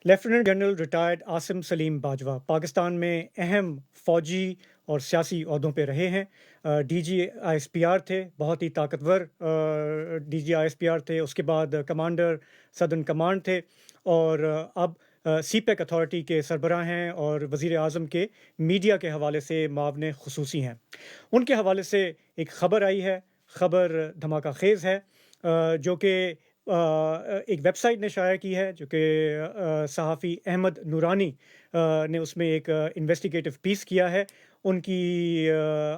Lieutenant general retired Asim Salim Bajwa Pakistan में अहम फ़ौजी और सियासी ओहदों पे रहे हैं। डीजी आईएसपीआर थे, बहुत ही ताकतवर डीजी आईएसपीआर थे। उसके बाद कमांडर सदर्न कमांड थे और अब सीपेक अथॉरिटी के सरबराह हैं और वज़ीर आज़म के मीडिया के हवाले से मावने ख़ुसूसी हैं। उनके हवाले से एक ख़बर आई है, ख़बर धमाका ख़ेज़ है, जो कि एक वेबसाइट ने शाया की है, जो कि सहाफ़ी अहमद नूरानी ने उसमें एक इन्वेस्टिगेटिव पीस किया है। उनकी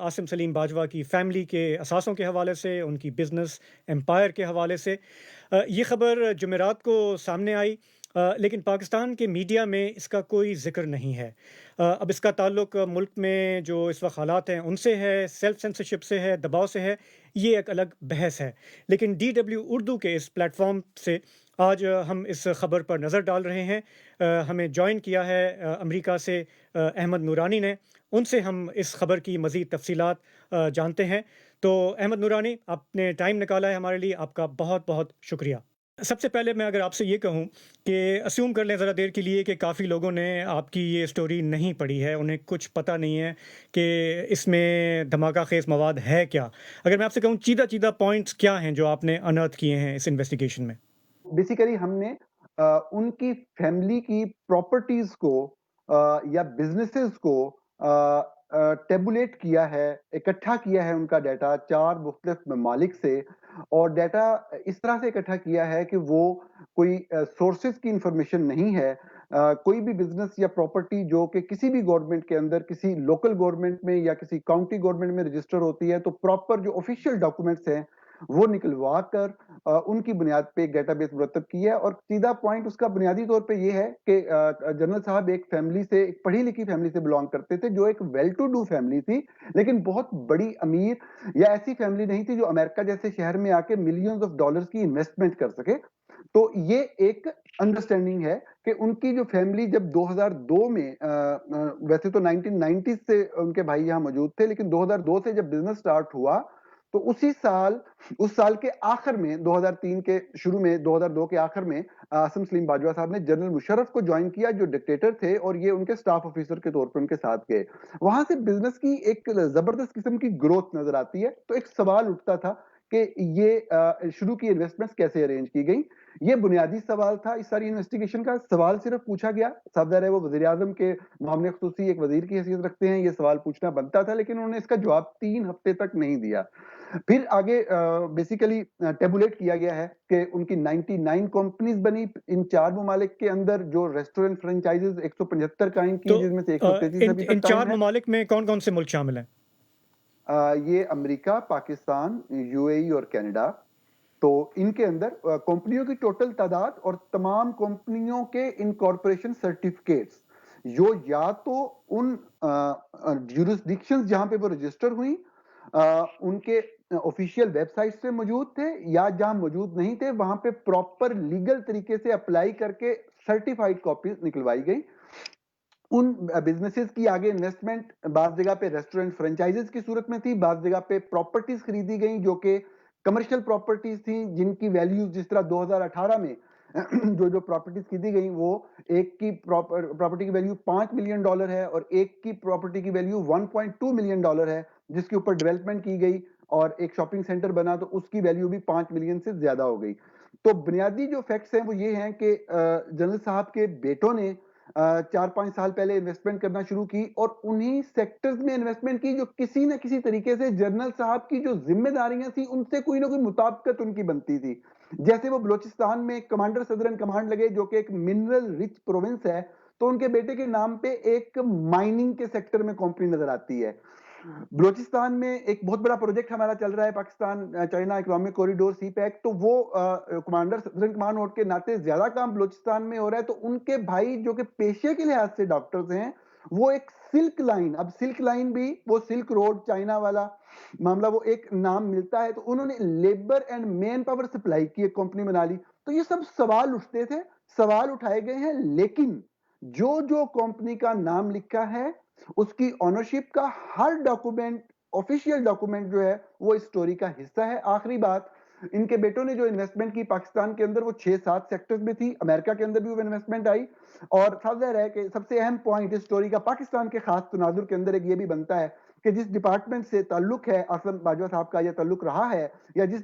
आसिम सलीम बाजवा की फ़ैमिली के असासों के हवाले से, उनकी बिज़नेस एम्पायर के हवाले से। ये ख़बर जुमेरात को सामने आई, लेकिन पाकिस्तान के मीडिया में इसका कोई ज़िक्र नहीं है। अब इसका ताल्लुक मुल्क में जो इस वक़्त हालात हैं उनसे है, सेल्फ सेंसरशिप से है, दबाव से है, ये एक अलग बहस है। लेकिन डीडब्ल्यू उर्दू के इस प्लेटफ़ॉर्म से आज हम इस खबर पर नज़र डाल रहे हैं। हमें जॉइन किया है अमेरिका से अहमद नूरानी ने। उनसे हम इस खबर की मज़ीद तफ़सीलात जानते हैं। तो अहमद नूरानी, आपने टाइम निकाला है हमारे लिए, आपका बहुत-बहुत शुक्रिया। सबसे पहले मैं अगर आपसे ये कहूँ कि अस्यूम कर लें ज़रा देर के लिए कि काफ़ी लोगों ने आपकी ये स्टोरी नहीं पढ़ी है, उन्हें कुछ पता नहीं है कि इसमें धमाका ख़ेज़ मवाद है क्या? अगर मैं आपसे कहूँ चीदा-चीदा पॉइंट्स क्या हैं जो आपने अनअर्थ किए हैं इस इन्वेस्टिगेशन में? बेसिकली हमने उनकी फैमिली की प्रॉपर्टीज को या बिजनेसेस को टेबुलेट किया है, इकट्ठा किया है उनका डाटा 4 मुख्तलिफ ममालिक से, और डाटा इस तरह से इकट्ठा किया है कि वो कोई सोर्सेज की इंफॉर्मेशन नहीं है। कोई भी बिजनेस या प्रॉपर्टी जो कि किसी भी गवर्नमेंट के अंदर, किसी लोकल गवर्नमेंट में या किसी काउंटी गवर्नमेंट में रजिस्टर होती है, तो प्रॉपर जो ऑफिशियल डॉक्यूमेंट्स हैं वो निकलवा कर उनकी बुनियाद पे एक डेटाबेस मुरतब की है। और सीधा पॉइंट उसका बुनियादी तौर पे ये है कि जनरल साहब एक फैमिली से, एक पढ़ी लिखी फैमिली से बिलोंग करते थे, जो एक वेल टू डू फैमिली थी, लेकिन बहुत बड़ी अमीर या ऐसी फैमिली नहीं थी जो अमेरिका जैसे शहर में आके मिलियंस ऑफ डॉलर्स की इन्वेस्टमेंट कर सके। तो ये एक अंडरस्टैंडिंग है कि उनकी जो फैमिली जब 2002 में वैसे तो 1990 से उनके भाई यहाँ मौजूद थे, लेकिन 2002 से जब बिजनेस स्टार्ट हुआ तो उसी साल, उस साल के आखिर में, 2003 के शुरू में, 2002 के आखिर में आसिम सलीम बाजवा साहब ने जनरल मुशर्रफ को ज्वाइन किया जो डिक्टेटर थे, और ये उनके स्टाफ ऑफिसर के तौर पर उनके साथ गए। वहां से बिजनेस की एक जबरदस्त किस्म की ग्रोथ नजर आती है। तो एक सवाल उठता था कि ये शुरू की इन्वेस्टमेंट्स कैसे अरेंज की गई। ये बुनियादी सवाल था इस सारी इन्वेस्टिगेशन का। सवाल सिर्फ पूछा गया, साहब ज़ाहिर है वो वज़ीर आज़म के मामले ख़ुसूसी एक वज़ीर की हैसियत रखते हैं, ये सवाल पूछना बनता था, लेकिन उन्होंने इसका जवाब 3 हफ्ते तक नहीं दिया। फिर आगे बेसिकली टेबुलेट किया गया है कि उनकी 99 कंपनीज बनी इन 4 ममालिक के अंदर, जो रेस्टोरेंट फ्रेंचाइज़ीज़ 175 कायम की, तो जिसमें से 133 इन अभी इन तक कायम 4 है। ममालिक में कौन-कौन से मुल्क शामिल हैं? ये अमेरिका, पाकिस्तान, यूएई और कनाडा। तो इनके अंदर कंपनियों की टोटल तादाद और तमाम कंपनियों के इनकॉर्पोरेशन सर्टिफिकेट्स, जो या तो उन ज्यूरिसडिक्शंस जहां पे वो रजिस्टर हुई, उनके ऑफिशियल वेबसाइट से मौजूद थे, या जहां मौजूद नहीं थे वहां पे प्रॉपर लीगल तरीके से अप्लाई करके सर्टिफाइड कॉपीज निकलवाई गई। उन बिजनेसेस की आगे इन्वेस्टमेंट बाज़ जगह पे रेस्टोरेंट फ्रेंचाइज़ीज़ की सूरत में थी, बाज़ जगह पे प्रॉपर्टीज़ खरीदी गई जो कि कमर्शियल प्रॉपर्टीज़ थी, जिनकी वैल्यू जिस तरह 2018 में जो प्रॉपर्टीज़ खरीदी गई, वो एक की प्रॉपर्टी की वैल्यू $5 मिलियन है और एक की प्रॉपर्टी की वैल्यू $1.2 मिलियन है, जिसके ऊपर डेवलपमेंट की गई और एक शॉपिंग सेंटर बना, तो उसकी वैल्यू भी 5 मिलियन से ज़्यादा हो गई। तो बुनियादी जो फैक्ट्स हैं वो ये हैं कि जनरल साहब के बेटों ने 4-5 साल पहले इन्वेस्टमेंट करना शुरू की, और उन्हीं सेक्टर्स में इन्वेस्टमेंट की जो किसी न किसी तरीके से जनरल साहब की जो जिम्मेदारियां थी उनसे कोई ना कोई मुताबिकत उनकी बनती थी। जैसे वो बलोचिस्तान में कमांडर सदरन कमांड लगे, जो कि एक मिनरल रिच प्रोविंस है, तो उनके बेटे के नाम पे एक माइनिंग के सेक्टर में कंपनी नजर आती है। बलोचिस्तान में एक बहुत बड़ा प्रोजेक्ट हमारा चल रहा है, पाकिस्तान चाइना इकोनॉमिक कॉरिडोर सी पैक, तो वो कमांडर सदरन कमांड होने के नाते ज्यादा काम बलोचिस्तान में हो रहा है। तो उनके भाई जो कि पेशे के लिहाज से डॉक्टर्स हैं, वो एक सिल्क लाइन, अब सिल्क लाइन भी वो सिल्क रोड चाइना वाला मामला, वो एक नाम मिलता है, तो उन्होंने labour and man power supply की एक कंपनी बना ली। तो ये सब सवाल उठते थे, सवाल उठाए गए हैं, लेकिन जो जो कंपनी का नाम लिखा है उसकी ओनरशिप का हर डॉक्यूमेंट, ऑफिशियल डॉक्यूमेंट जो है, वो इस स्टोरी का हिस्सा है। आखिरी बात, इनके बेटों ने जो इन्वेस्टमेंट की पाकिस्तान के अंदर वो 6-7 सेक्टर्स में थी, अमेरिका के अंदर भी वो इन्वेस्टमेंट आई और ज़ाहिर है कि सबसे अहम पॉइंट इस स्टोरी का पाकिस्तान के खास तनाजुर के अंदर एक ये भी बनता है कि जिस डिपार्टमेंट से ताल्लुक है आसिम बाजवा साहब का, या ताल्लुक रहा है, या जिस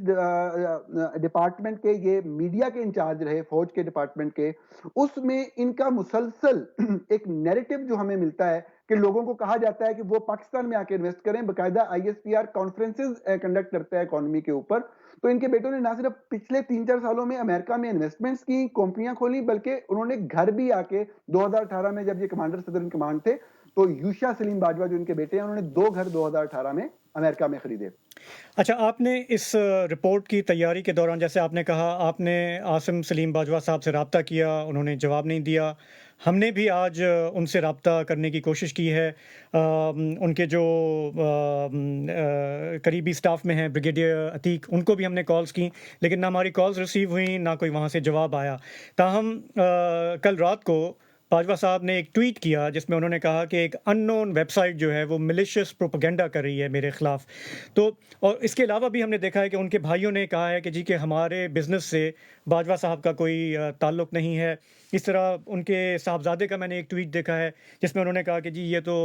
डिपार्टमेंट के ये मीडिया के इंचार्ज रहे, फौज के डिपार्टमेंट के, उसमें इनका मुसलसल एक नैरेटिव जो हमें मिलता है कि लोगों को कहा जाता है कि वो पाकिस्तान में आके इन्वेस्ट करें, बाकायदा आईएसपीआर कॉन्फ्रेंसेज कंडक्ट करता है इकोनॉमी के ऊपर। तो इनके बेटों ने ना सिर्फ पिछले 3-4 सालों में अमेरिका में इन्वेस्टमेंट्स की, कंपनियां खोली, बल्कि उन्होंने घर भी आके 2018 में जब ये कमांडर सदर इन कमांड थे, तो यूशा सलीम बाजवा जो इनके बेटे हैं, उन्होंने 2 घर 2018 में अमेरिका में खरीदे। अच्छा, आपने इस रिपोर्ट की तैयारी के दौरान जैसे आपने कहा आपने आसिम सलीम बाजवा साहब से रब्ता किया, उन्होंने जवाब नहीं दिया। हमने भी आज उनसे रब्ता करने की कोशिश की है। उनके जो करीबी स्टाफ में हैं ब्रिगेडियर अतीक, उनको भी हमने कॉल्स की, लेकिन ना हमारी कॉल्स रिसीव हुई, ना कोई वहाँ से जवाब आया। ताहम कल रात को बाजवा साहब ने एक ट्वीट किया जिसमें उन्होंने कहा कि एक अननोन वेबसाइट जो है वो मिलिशियस प्रोपेगेंडा कर रही है मेरे खिलाफ। तो और इसके अलावा भी हमने देखा है कि उनके भाइयों ने कहा है कि जी कि हमारे बिज़नेस से बाजवा साहब का कोई ताल्लुक़ नहीं है। इस तरह उनके साहबज़ादे का मैंने एक ट्वीट देखा है जिसमें उन्होंने कहा कि जी ये तो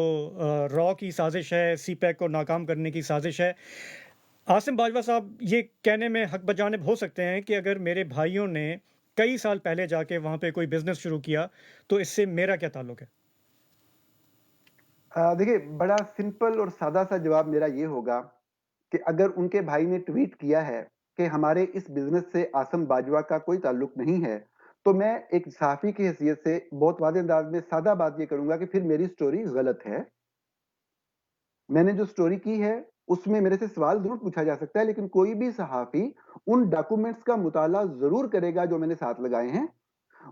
रॉ की साजिश है, सीपैक को नाकाम करने की साजिश है। आसिम बाजवा साहब ये कहने में हक बजानिब हो सकते हैं कि अगर मेरे भाइयों ने कई साल पहले जाके वहाँ पे कोई बिज़नेस शुरू किया, तो इससे मेरा क्या ताल्लुक है? देखिए, बड़ा सिंपल और सादा-सा जवाब मेरा ये होगा कि अगर उनके भाई ने ट्वीट किया है कि हमारे इस बिज़नेस से आसिम बाजवा का कोई ताल्लुक नहीं है, तो मैं एक सहाफ़ी की हैसियत से बहुत वाज़ेह अंदाज़ में सादा बात ये करूँगा कि फिर मेरी स्टोरी गलत है। मैंने जो स्टोरी की है, उसमें मेरे से सवाल ज़रूर पूछा जा सकता है, लेकिन कोई भी सहाफ़ी उन डॉक्यूमेंट्स का मुताला ज़रूर करेगा जो मैंने साथ लगाए हैं।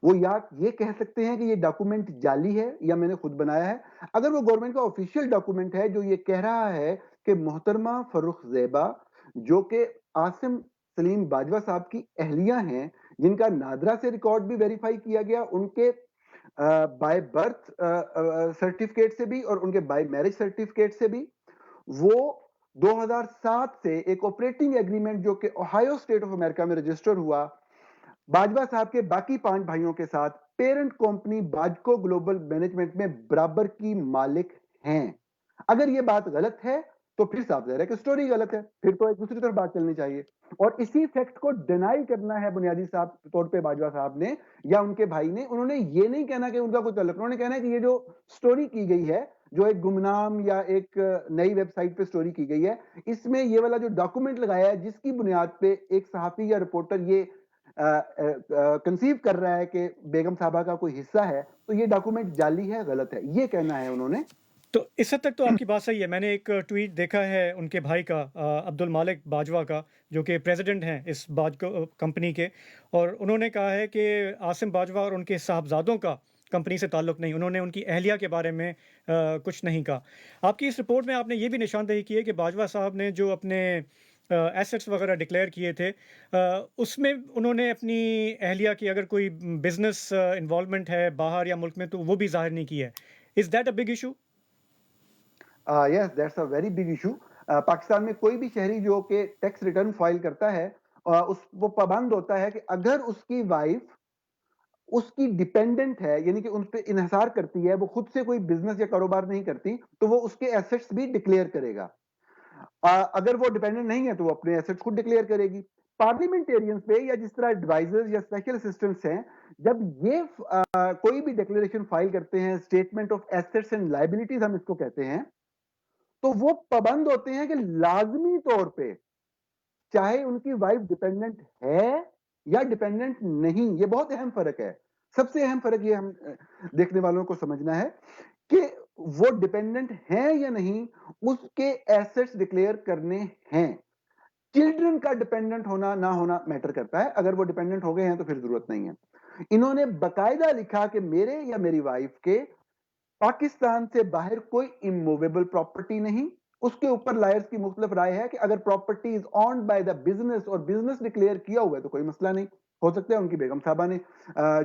वो या ये कह सकते हैं कि ये डॉक्यूमेंट जाली है या मैंने खुद बनाया है। अगर वो गवर्नमेंट का ऑफिशियल डॉक्यूमेंट है जो ये कह रहा है कि मोहतरमा फर्रुख ज़ेबा, जो कि आसिम सलीम बाजवा साहब की अहलिया हैं, जिनका नादरा से रिकॉर्ड भी वेरीफाई किया गया, उनके बाय बर्थ सर्टिफिकेट से भी और उनके बाय मैरिज सर्टिफिकेट से भी, वो 2007 से एक ऑपरेटिंग एग्रीमेंट जो कि ओहायो स्टेट ऑफ अमेरिका में रजिस्टर हुआ, बाजवा साहब के बाकी 5 भाइयों के साथ पेरेंट कंपनी बाजको ग्लोबल मैनेजमेंट में बराबर की मालिक हैं। अगर ये बात गलत है, तो फिर साफ ज़ाहिर है कि स्टोरी गलत है। फिर तो एक दूसरी तरफ बात चलनी चाहिए और इसी फैक्ट को डिनाई करना है बुनियादी साहब तौर पे बाजवा साहब ने या उनके भाई ने। उन्होंने ये नहीं कहना कि उनका कोई ताल्लुक, उन्होंने कहना है कि ये जो स्टोरी की गई है, जो एक गुमनाम या एक नई वेबसाइट पे स्टोरी की गई है, इसमें ये वाला जो डॉक्यूमेंट लगाया है, जिसकी बुनियाद पे एक सहाफ़ी या रिपोर्टर ये कंसीव कर रहा है कि बेगम साहबा का कोई हिस्सा है, तो ये डॉक्यूमेंट जाली है, गलत है। ये कहना है उन्होंने। तो इस हद तक तो आपकी बात सही है। मैंने एक ट्वीट देखा है उनके भाई का अब्दुल मालिक बाजवा का, जो कि प्रेसिडेंट हैं इस कंपनी के, और उन्होंने कहा है कि आसिम बाजवा और उनके साहबजादों का कंपनी से ताल्लुक नहीं। उन्होंने उनकी अहलिया के बारे में कुछ नहीं कहा। आपकी इस रिपोर्ट में आपने ये भी निशानदेही की है कि बाजवा साहब ने जो अपने एसेट्स वगैरह डिक्लेयर किए थे, उसमें उन्होंने अपनी अहलिया की अगर कोई बिज़नेस इन्वॉल्वमेंट है बाहर या मुल्क में, तो वो भी ज़ाहिर नहीं की है। Is that a big issue? Yes, that's a very big issue. Pakistan में कोई भी शहरी जो कि टैक्स रिटर्न फाइल करता है, उस वो पाबंद होता है कि अगर उसकी वाइफ उसकी डिपेंडेंट है, यानी कि उन पे इन्हिसार करती है, वो खुद से कोई बिजनेस या कारोबार नहीं करती, तो वो उसके एसेट्स भी डिक्लेयर करेगा। अगर वो डिपेंडेंट नहीं है तो वो अपने एसेट्स खुद डिक्लेयर करेगी। पार्लियामेंटेरियंस पे या जिस तरह एडवाइजर्स या स्पेशल असिस्टेंट्स हैं, जब ये कोई भी डिक्लेरेशन फाइल करते हैं, statement of assets and liabilities हम इसको कहते हैं, तो वो पाबंद होते हैं कि लाजमी तौर पे चाहे उनकी वाइफ डिपेंडेंट है या डिपेंडेंट नहीं, ये बहुत अहम फर्क है। सबसे अहम फर्क ये हम देखने वालों को समझना है कि वो डिपेंडेंट है या नहीं, उसके एसेट्स डिक्लेयर करने हैं। चिल्ड्रन का डिपेंडेंट होना ना होना मैटर करता है। अगर वो डिपेंडेंट हो गए हैं तो फिर जरूरत नहीं है। इन्होंने बकायदा लिखा कि मेरे या मेरी वाइफ के पाकिस्तान से बाहर कोई इमूवेबल प्रॉपर्टी नहीं। उसके ऊपर लायर्स की मुख्तलिफ राय है कि अगर property is owned by the business और बिजनेस डिक्लेयर किया हुआ है तो कोई मसला नहीं। हो सकता है उनकी बेगम साहबा ने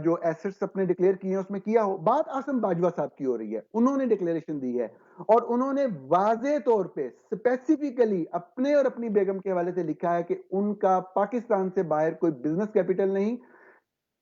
जो एसेट्स अपने डिक्लेयर किए हैं उसमें किया हो। बात आसिम बाजवा साहब की हो रही है, उन्होंने डिक्लेरेशन दी है और उन्होंने वाज़ेह तौर पे स्पेसिफिकली अपने और अपनी बेगम के हवाले से लिखा है कि उनका पाकिस्तान से बाहर कोई बिजनेस कैपिटल नहीं।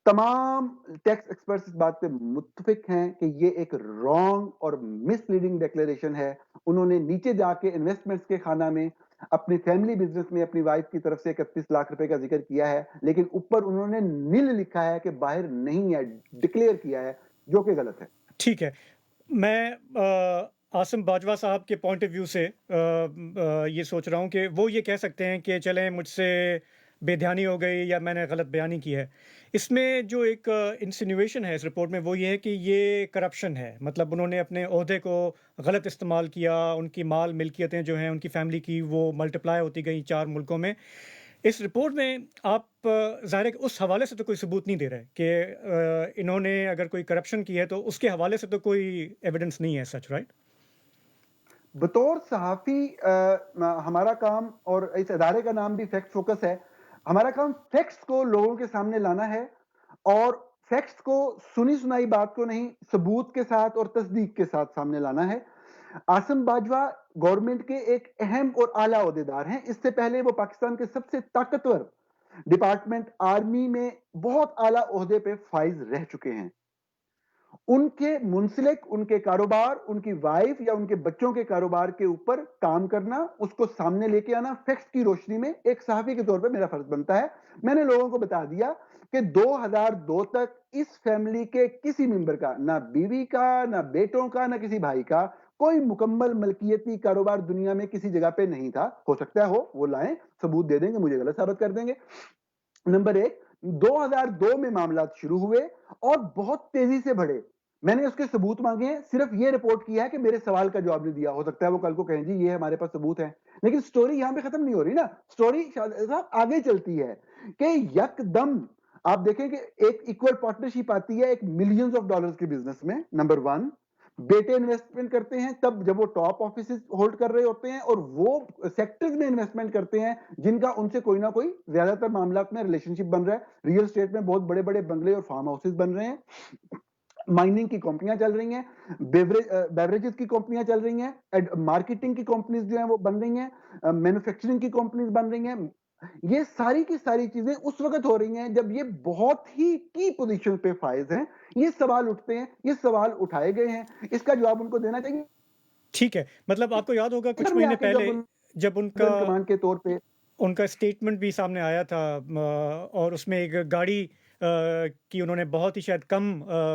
तमाम टैक्स एक्सपर्ट्स इस बात पे मुत्तफिक हैं कि ये एक रॉन्ग और मिसलीडिंग डिक्लेरेशन है। उन्होंने नीचे जाके इन्वेस्टमेंट्स के खाना में अपनी फैमिली बिजनेस में अपनी वाइफ की तरफ से 31 लाख रुपए का जिक्र किया है, लेकिन ऊपर उन्होंने नील लिखा है कि बाहर नहीं है, डिक्लेयर किया है, जो कि गलत है। ठीक है। मैं आसिम बाजवा साहब के पॉइंट ऑफ व्यू से ये सोच रहा हूँ कि वो ये कह सकते हैं कि चलें मुझसे बेध्यानी हो गई या मैंने गलत बयानी की है। इसमें जो एक इंसिनुएशन है इस रिपोर्ट में वो ये है कि ये करप्शन है। मतलब उन्होंने अपने ओहदे को गलत इस्तेमाल किया, उनकी माल मिल्कियतें जो हैं उनकी फैमिली की वो मल्टीप्लाई होती गई 4 मुल्कों में। इस रिपोर्ट में आप ज़ाहिर है कि उस हवाले से तो कोई सबूत नहीं दे रहे कि इन्होंने अगर कोई करप्शन की है तो उसके हवाले से तो कोई एविडेंस नहीं है सच, राइट? बतौर सहाफ़ी हमारा काम, और इस अदारे का नाम भी फैक्ट फोकस है, हमारा काम फैक्ट्स को लोगों के सामने लाना है और फैक्ट्स को सुनी सुनाई बात को नहीं, सबूत के साथ और तस्दीक के साथ सामने लाना है। आसिम बाजवा गवर्नमेंट के एक अहम और आला ओहदेदार हैं। इससे पहले वो पाकिस्तान के सबसे ताकतवर डिपार्टमेंट आर्मी में बहुत आला ओहदे पे फाइज रह चुके हैं। उनके मुंसलिक उनके कारोबार, उनकी वाइफ या उनके बच्चों के कारोबार के ऊपर काम करना, उसको सामने लेके आना फैक्ट्स की रोशनी में एक सहाफी के तौर पे मेरा फर्ज बनता है। मैंने लोगों को बता दिया कि 2002 तक इस फैमिली के किसी मेंबर का, ना बीवी का, ना बेटों का, ना किसी भाई का, कोई मुकम्मल मलकियती कारोबार दुनिया में किसी जगह पे नहीं था। हो सकता है हो, वो लाएं, सबूत दे देंगे, मुझे गलत साबित कर देंगे। नंबर एक, 2002 में मामला शुरू हुए और बहुत तेजी से बढ़े। मैंने उसके सबूत मांगे हैं, सिर्फ ये रिपोर्ट किया है कि मेरे सवाल का जवाब नहीं दिया। हो सकता है वो कल को कहें जी ये हमारे पास सबूत है, लेकिन स्टोरी यहां पे खत्म नहीं हो रही ना। स्टोरी साहब आगे चलती है कि यकदम आप देखें कि एक इक्वल पार्टनरशिप आती है एक मिलियंस ऑफ डॉलर्स के बिजनेस में। नंबर वन, बेटे इन्वेस्टमेंट करते हैं तब जब वो टॉप ऑफिस होल्ड कर रहे होते हैं और वो सेक्टर्स में इन्वेस्टमेंट करते हैं जिनका उनसे कोई ना कोई ज्यादातर मामला में रिलेशनशिप बन रहा है। रियल एस्टेट में बहुत बड़े बड़े बंगले और फार्म हाउसेस बन रहे हैं, माइनिंग की कंपनियां चल रही हैं, बेवरेजेस की कंपनियां चल रही हैं, मार्केटिंग की कंपनीज जो हैं वो बन रही हैं, मैन्युफैक्चरिंग की कंपनीज बन रही हैं। ये सारी की सारी चीजें उस वक्त हो रही हैं जब ये बहुत ही की पोजीशन पे फाइज हैं। ये सवाल उठते हैं, ये सवाल उठाए गए हैं, इसका जवाब उनको देना चाहिए। ठीक है। मतलब आपको याद होगा कुछ में महीने आके पहले जब जब उनका उन कमांड के तौर पे उनका स्टेटमेंट भी सामने आया था और उसमें एक गाड़ी की उन्होंने बहुत ही शायद कम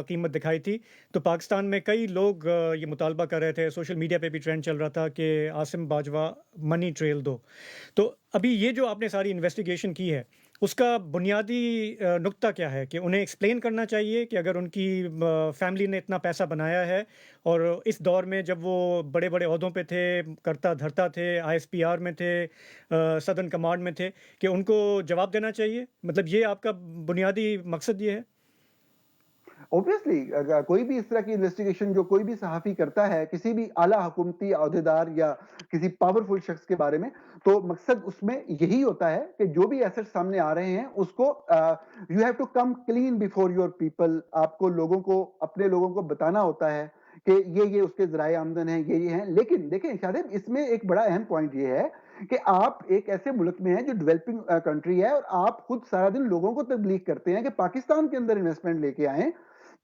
कीमत दिखाई थी। तो पाकिस्तान में कई लोग ये मुतालबा कर रहे थे, सोशल मीडिया पे भी ट्रेंड चल रहा था कि आसिम बाजवा मनी ट्रेल दो। तो अभी ये जो आपने सारी इन्वेस्टिगेशन की है, उसका बुनियादी नुक्ता क्या है कि उन्हें एक्सप्लेन करना चाहिए कि अगर उनकी फैमिली ने इतना पैसा बनाया है और इस दौर में जब वो बड़े-बड़े ओहदों पे थे, करता-धरता थे, आईएसपीआर में थे, सदर्न कमांड में थे, कि उनको जवाब देना चाहिए? मतलब ये आपका बुनियादी मकसद ये है? ऑब्वियसली कोई भी इस तरह की इन्वेस्टिगेशन जो कोई भी सहाफी करता है किसी भी आला हुकूमती अहदेदार या किसी पावरफुल शख्स के बारे में, तो मकसद उसमें यही होता है कि जो भी एसेट सामने आ रहे हैं उसको you have to come clean before your people. आपको लोगों को, अपने लोगों को बताना होता है कि ये उसके जराए आमदन है, ये हैं। लेकिन देखें शाहिद, इसमें एक बड़ा अहम पॉइंट ये है कि आप एक ऐसे मुल्क में हैं जो डेवलपिंग कंट्री है और आप खुद सारा दिन लोगों को तबलीग करते हैं कि पाकिस्तान के अंदर इन्वेस्टमेंट लेके आए।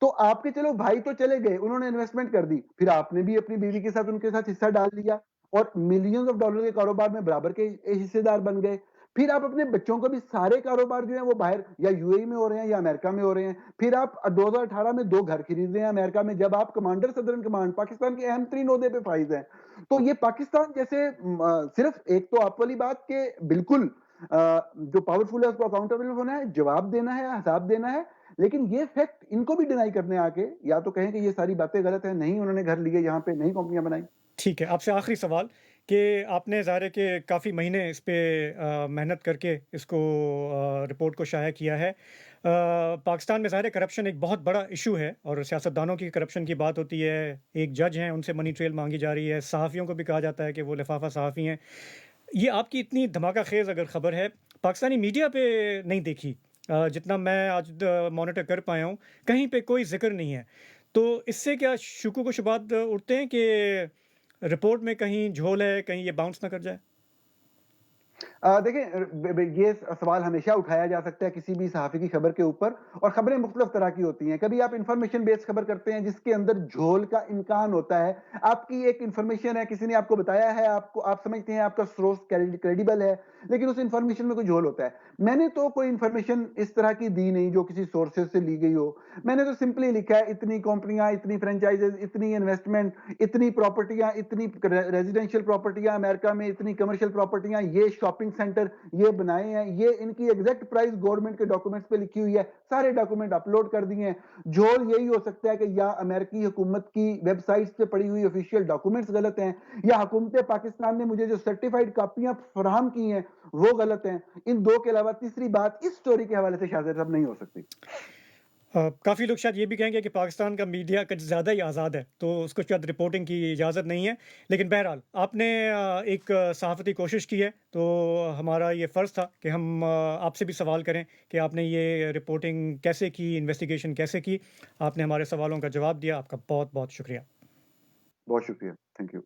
तो आपके चलो भाई तो चले गए, उन्होंने इन्वेस्टमेंट कर दी, फिर आपने भी अपनी बीवी के साथ उनके साथ हिस्सा डाल लिया और मिलियंस ऑफ डॉलर के कारोबार में बराबर के हिस्सेदार बन गए। फिर आप अपने बच्चों को भी सारे कारोबार जो है वो बाहर या यूएई में हो रहे हैं या अमेरिका में हो रहे हैं। फिर आप 2018 में 2 घर खरीद रहे हैं अमेरिका में, जब आप कमांडर सदर्न कमांड पाकिस्तान के अहम तरीन ओहदे पे फाइज हैं। तो ये पाकिस्तान जैसे सिर्फ एक तो आप वाली बात के बिल्कुल जो पावरफुल है उसको अकाउंटेबल होना है, जवाब देना है, हिसाब देना है। लेकिन ये फैक्ट इनको भी डिनाई करने आके या तो कहें कि ये सारी बातें गलत हैं, नहीं उन्होंने घर लिए यहाँ पे, नहीं कंपनियां बनाई। ठीक है, आपसे आखिरी सवाल कि आपने ज़ाहिर है कि काफ़ी महीने इस पे मेहनत करके इसको रिपोर्ट को शाया किया है। पाकिस्तान में ज़ाहिर है करप्शन एक बहुत बड़ा इशू है और सियासतदानों की करप्शन की बात होती है। एक जज हैं, उनसे मनी ट्रेल माँगी जा रही है। सहाफ़ियों को भी कहा जाता है कि वो लिफ़ाफ़ा सहाफ़ी हैं। ये आपकी इतनी धमाका ख़ेज़ अगर ख़बर है, पाकिस्तानी मीडिया पे नहीं देखी। जितना मैं आज मॉनिटर कर पाया हूँ, कहीं पे कोई ज़िक्र नहीं है। तो इससे क्या शुकूक व शुबहत उठते हैं कि रिपोर्ट में कहीं झोल है, कहीं ये बाउंस ना कर जाए? देखिए ये सवाल हमेशा उठाया जा सकता है किसी भी सहाफ़ी की खबर के ऊपर और खबरें मुख्तलिफ तरह की होती हैं। कभी आप इन्फॉर्मेशन बेस्ड खबर करते हैं जिसके अंदर झोल का इम्कान होता है। आपकी एक इन्फॉर्मेशन है, किसी ने आपको बताया है, आपको आप समझते हैं आपका सोर्स क्रेडिबल है, लेकिन उस इन्फॉर्मेशन में कोई झोल होता है। मैंने तो कोई इन्फॉर्मेशन इस तरह की दी नहीं जो किसी सोर्सेज़ से ली गई हो। मैंने तो सिंपली लिखा है इतनी कंपनियाँ, इतनी फ्रेंचाइज़ेज़, इतनी इन्वेस्टमेंट, इतनी प्रॉपर्टियाँ, इतनी रेजिडेंशियल प्रॉपर्टियाँ अमेरिका में, इतनी कमर्शियल प्रॉपर्टियाँ, ये शॉपिंग सेंटर ये बनाए हैं, ये इनकी एग्जैक्ट प्राइस गवर्नमेंट के डॉक्यूमेंट्स पे लिखी हुई है, सारे डॉक्यूमेंट अपलोड कर दिए हैं। झोल यही हो सकता है कि या अमेरिकी हुकूमत की वेबसाइट्स पे पड़ी हुई ऑफिशियल डॉक्यूमेंट्स गलत हैं, या हुकूमत पाकिस्तान ने मुझे जो सर्टिफाइड कापियां फराहम की हैं वो गलत हैं। इन दो के अलावा तीसरी बात इस स्टोरी के हवाले से शायद साहब नहीं हो सकती। काफ़ी लोग शायद ये भी कहेंगे कि पाकिस्तान का मीडिया कुछ ज़्यादा ही आज़ाद है, तो उसको शायद रिपोर्टिंग की इजाज़त नहीं है। लेकिन बहरहाल आपने एक सहाफ़ती कोशिश की है, तो हमारा ये फ़र्ज़ था कि हम आपसे भी सवाल करें कि आपने ये रिपोर्टिंग कैसे की, इन्वेस्टिगेशन कैसे की? आपने हमारे सवालों का जवाब दिया, आपका बहुत-बहुत शुक्रिया। बहुत शुक्रिया, थैंक यू।